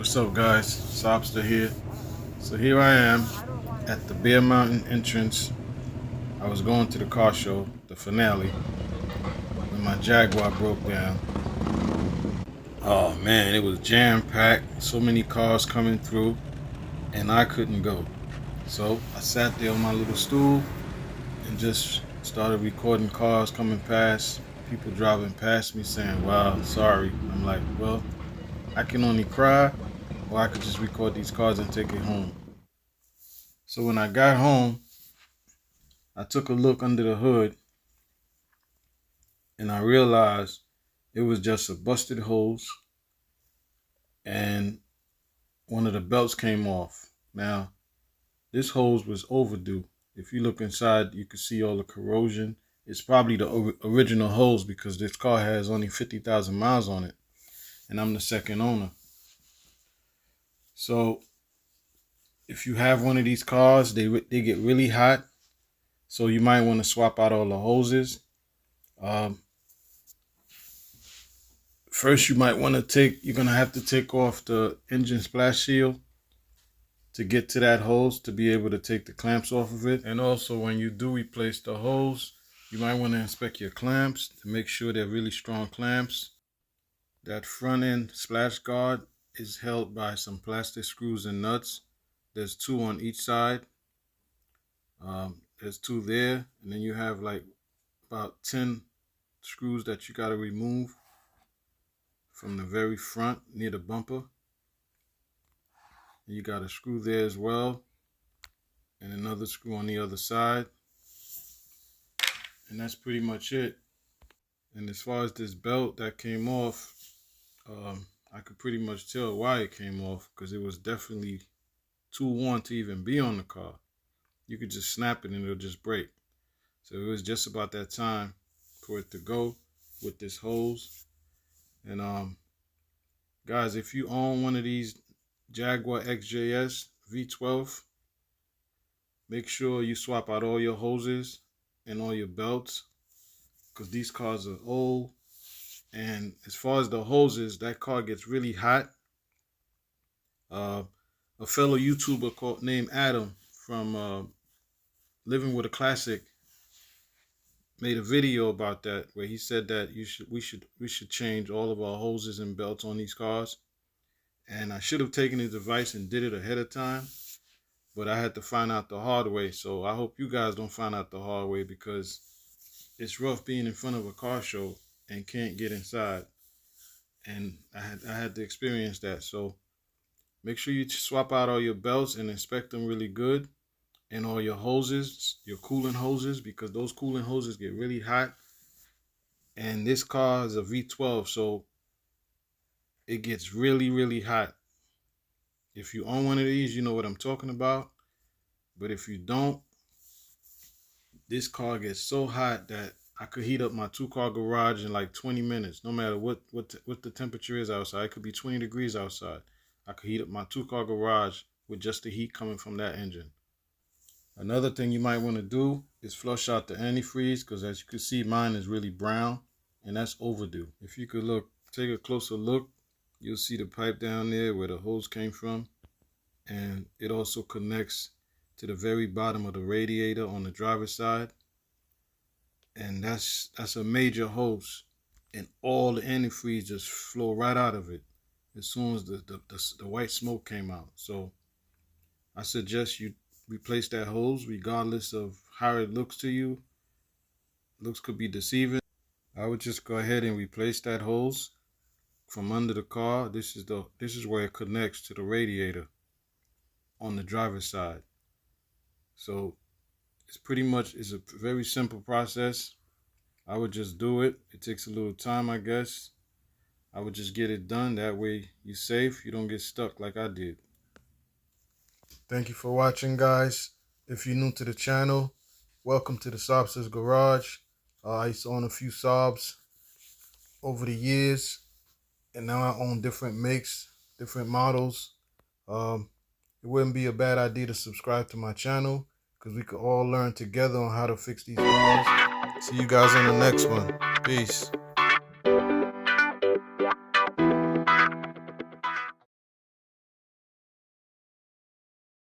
What's up, guys? Sobster here. So here I am at the Bear Mountain entrance. I was going to the car show, the finale, when my Jaguar broke down. Oh man, it was jam-packed. So many cars coming through, and I couldn't go. So I sat there on my little stool and just started recording cars coming past, people driving past me saying, "Wow, sorry." I'm like, well, I can only cry, or I could just record these cars and take it home. So when I got home, I took a look under the hood and I realized it was just a busted hose and one of the belts came off. Now, this hose was overdue. If you look inside, you can see all the corrosion. It's probably the original hose because this car has only 50,000 miles on it and I'm the second owner. So if you have one of these cars, they get really hot. So you might want to swap out all the hoses. First, you're going to have to take off the engine splash shield to get to that hose to be able to take the clamps off of it. And also when you do replace the hose, you might want to inspect your clamps to make sure they're really strong clamps. That front end splash guard is held by some plastic screws and nuts. There's 2 on each side. There's 2 there, and then you have like about 10 screws that you got to remove from the very front near the bumper. You got a screw there as well, and another screw on the other side, and that's pretty much it. And as far as this belt that came off, I could pretty much tell why it came off, because it was definitely too worn to even be on the car. You could just snap it and it'll just break. So it was just about that time for it to go with this hose. And guys, if you own one of these Jaguar XJS V12, make sure you swap out all your hoses and all your belts, because these cars are old. And as far as the hoses, that car gets really hot. A fellow YouTuber named Adam from Living with a Classic made a video about that, where he said that we should change all of our hoses and belts on these cars. And I should have taken his advice and did it ahead of time, but I had to find out the hard way. So I hope you guys don't find out the hard way, because it's rough being in front of a car show and can't get inside. And I had to experience that. So make sure you swap out all your belts and inspect them really good, and all your hoses, your coolant hoses, because those coolant hoses get really hot. And this car is a V12, so it gets really, really hot. If you own one of these, you know what I'm talking about. But if you don't, this car gets so hot that I could heat up my 2-car garage in like 20 minutes, no matter what the temperature is outside. It could be 20 degrees outside. I could heat up my 2-car garage with just the heat coming from that engine. Another thing you might want to do is flush out the antifreeze, because as you can see, mine is really brown, and that's overdue. If you could take a closer look, you'll see the pipe down there where the hose came from, and it also connects to the very bottom of the radiator on the driver's side. And that's a major hose, and all the antifreeze just flow right out of it as soon as the white smoke came out. So I suggest you replace that hose regardless of how it looks to you. Looks could be deceiving. I would just go ahead and replace that hose from under the car. This is where it connects to the radiator on the driver's side. So it's a very simple process. I would just do it. It takes a little time, I guess. I would just get it done. That way you're safe. You don't get stuck like I did. Thank you for watching, guys. If you're new to the channel, welcome to the Sobster's Garage. I used to own a few Saabs over the years, and now I own different makes, different models. It wouldn't be a bad idea to subscribe to my channel, because we could all learn together on how to fix these cars. See you guys in the next one. Peace.